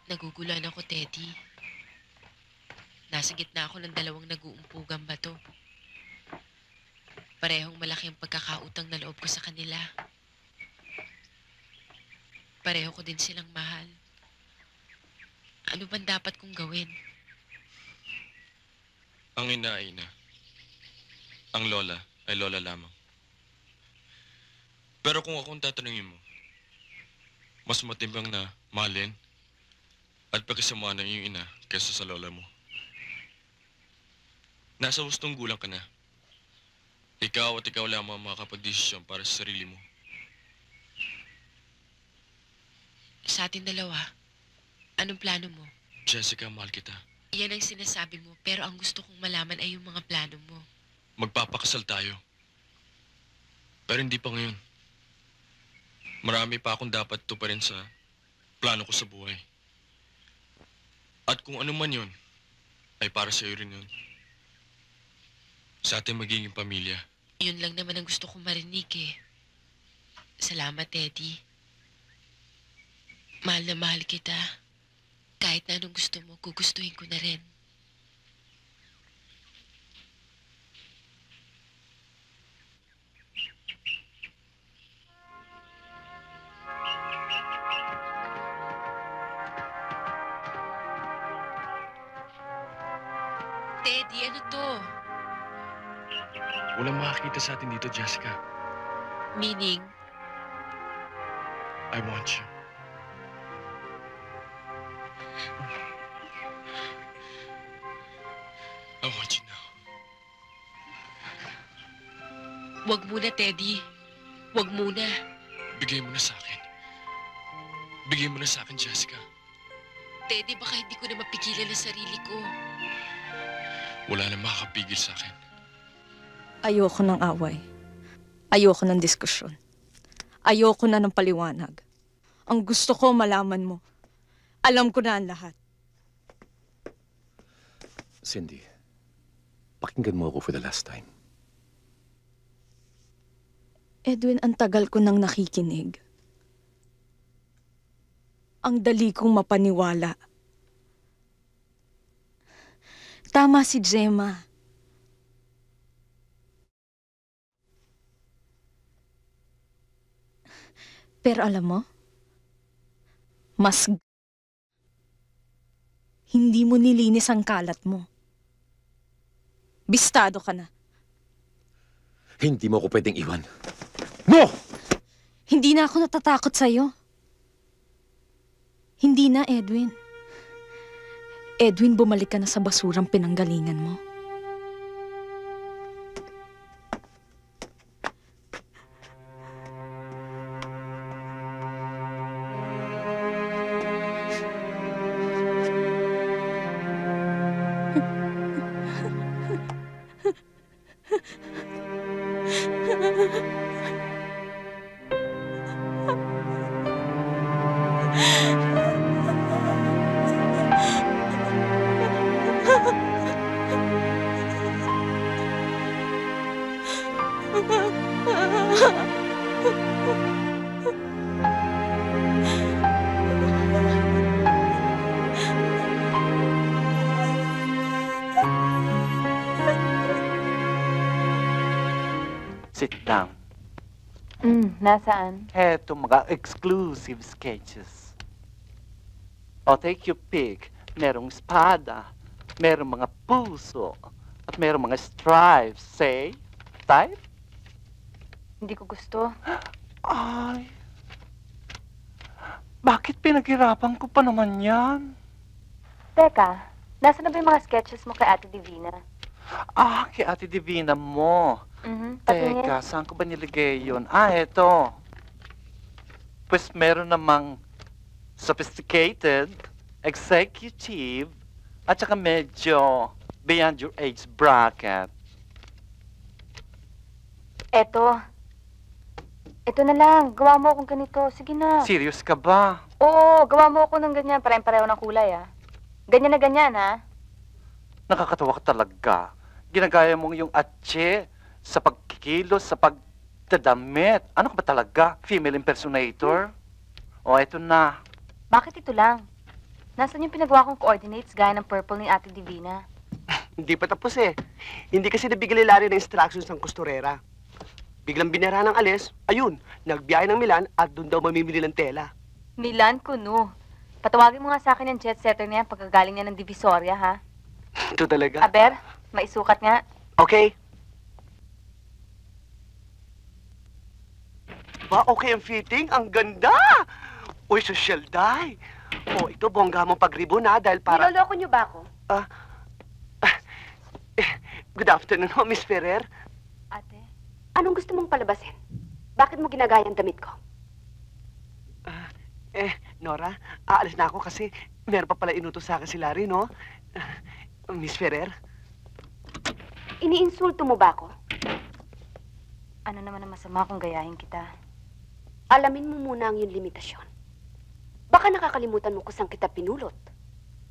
Naguguluhan ako, Teddy. Nasa gitna ako ng dalawang nag-uumpugang bato. Parehong malaki ang pagkakautang na loob ko sa kanila. Pareho ko din silang mahal. Ano bang dapat kong gawin? Ang ina ay ina. Ang lola ay lola lamang. Pero kung akong tatanungin mo, mas matimbang na mahalin at pagkasama ng iyong ina kaysa sa lola mo. Nasa hustong gulang ka na. Ikaw at ikaw lamang makakapagdesisyon para sa sarili mo. Sa ating dalawa, anong plano mo? Jessica, mahal kita. Yan ang sinasabi mo, pero ang gusto kong malaman ay yung mga plano mo. Magpapakasal tayo. Pero hindi pa ngayon. Marami pa akong dapat tuparin sa plano ko sa buhay. At kung ano man yun, ay para sa iyo rin yun. Sa ating magiging pamilya. Yun lang naman ang gusto kong marinig eh. Salamat, Teddy. Mahal na mahal kita. Kahit na anong gusto mo, gugustuhin ko na rin. Teddy, ano to? Walang makakita sa atin dito, Jessica. Meaning? I want you. I want you now. Wag muna, Teddy. Wag muna. Bigay mo na sa akin. Bigay mo na sa akin, Jessica. Teddy, baka hindi ko na mapigilan ang sarili ko. Wala na makakapigil sa akin. Ayoko ng away. Ayoko ng diskusyon. Ayoko na ng paliwanag. Ang gusto ko malaman mo. Alam ko na ang lahat. Cindy, pakinggan mo ako for the last time. Edwin, ang tagal ko nang nakikinig. Ang dali kong mapaniwala. Tama si Gemma. Pero alam mo, hindi mo nilinis ang kalat mo. Bistado ka na. Hindi mo ako pwedeng iwan. No! Hindi na ako natatakot sa'yo. Hindi na, Edwin. Edwin, bumalik ka na sa basurang pinanggalingan mo. Sit down. Nasaan? Eto, mga exclusive sketches. O, take your pick. Merong espada, merong mga puso, at merong mga stripes. Say, type? Hindi ko gusto. Ay, bakit pinaghirapan ko pa naman yan? Teka, nasa na ba yung mga sketches mo kay Ate Divina? Ah, kay Ate Divina mo. Patingin. Teka, saan ko ba nilagay yun? Ah, eto. Pues meron namang sophisticated, executive, at saka medyo beyond your age bracket. Eto. Ito na lang. Gawa mo akong ganito. Sige na. Serious ka ba? Oo, gawa mo ako ng ganyan. Parehong-pareho ng kulay, ah. Ganyan na ganyan, ha? Nakakatawa ka talaga. Ginagaya mong yung atse sa pagkikilos, sa pagdadamit. Ano ka ba talaga? Female impersonator? O, eto na. Bakit ito lang? Nasaan yung pinagawa kong coordinates gaya ng purple ni Ate Divina? Hindi pa tapos eh. Hindi kasi nabigyan ni Larry ng instructions ng kusturera. Biglang binara ng alis, ayun, nagbiyahe ng Milan at doon daw mamimili ng tela. Milan Kuno. Patawagin mo nga sa akin yung jet setter na yan pagkagaling niya ng Divisoria, ha? Ito talaga. Aber, maisukat nga. Okay. Ba, okay ang fitting? Ang ganda! Uy, social die. Oh, ito bongga mong pagribon na dahil para... Niloloko niyo ba ako? Good afternoon, ho, Miss Ferrer. Ate? Anong gusto mong palabasin? Bakit mo ginagaya ang damit ko? Nora, aalis na ako kasi meron pa pala inutos sa akin si Larry, no? Miss Ferrer? Iniinsulto mo ba ako? Ano naman ang masama kung gayahin kita? Alamin mo muna ang iyong limitasyon. Baka nakakalimutan mo kung saan kita pinulot.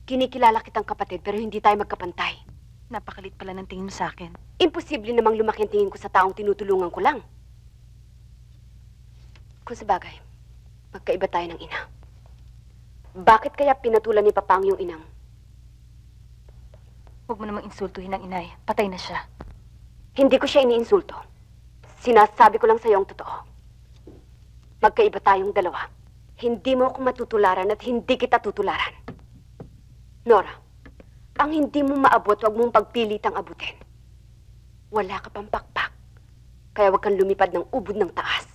Kinikilala kitang kapatid pero hindi tayo magkapantay. Napakalit pala ng tingin mo sa akin. Imposible namang lumaki ang tingin ko sa taong tinutulungan ko lang. Kung sa bagay, magkaiba tayo ng ina. Bakit kaya pinatulan ni Papa ang iyong inang? Huwag mo namang insultuhin ang inay. Patay na siya. Hindi ko siya iniinsulto. Sinasabi ko lang sa iyo ang totoo. Magkaiba tayong dalawa. Hindi mo ako matutularan at hindi kita tutularan. Nora, ang hindi mo maabot, huwag mong pagpilitang abutin. Wala ka pang pakpak. Kaya huwag kang lumipad ng ubod ng taas.